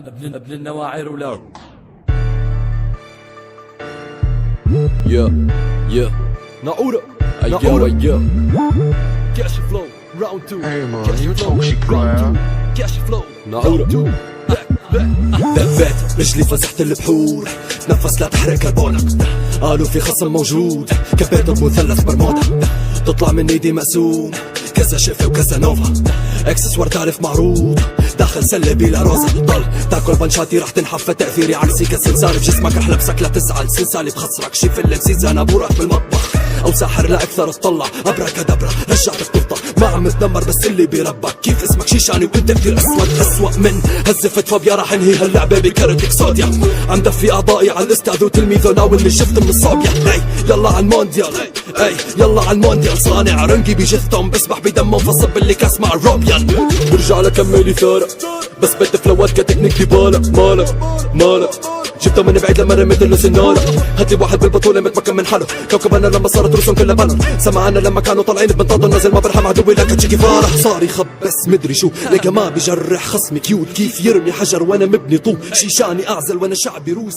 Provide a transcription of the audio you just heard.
قبل النواعر ولو يا ناورة كاش فلو راوند 2 Hey man, you talk shit crap. كاش فلو ناورة دبات رجلي فزحت البحور تنفس لا تحرق كربونك قالوا في خصم موجود كبيت بمثلث برمودا تطلع من ايدي مقسوم كذا شفة وكذا نوفا اكسسوار تعرف معروض داخل سلة بلا روزة ضل تاكل بنشاتي رح تنحف تأثيري عكسي كسلسال بجسمك رح لبسك لا تزعل سلسالي بخسرك شي فيلم سيزان ابورك بالمطبخ او ساحر لا اكثر اطلع ابرا كدبرا رجعتك تفضل ما عم تنمر بس اللي بيربك كيف اسمك شيشاني وانت كتير اسود اسوأ من هزفت فوبيا رح انهي هاللعبة بكارت اكسوديا عم دفي اعضائي على الاستاذ وتلميذه ناولني شفت من الصوبيا اي يلا على المونديال اي يلا على المونديال صانع رنقي بجثتهم بسبح بدمهم فصب اللي كاس مع الروبيان برجع لكمل ثارة بس بدي فلوات كتكنيك ديبالا مالك جبته من بعيد لما رميت له سنارة هاتلي واحد بالبطولة متمكن من حاله كوكبنا لما صارت رسوم كلها بلر سمعنا لما كانوا طالعين بنطاطو نازل ما برحم عدوي لك تشي كفارة صار يخبس مدري شو لقى ما بجرح خصمي كيوت كيف يرمي حجر وانا مبني طوب شيشاني اعزل وانا شعبي روس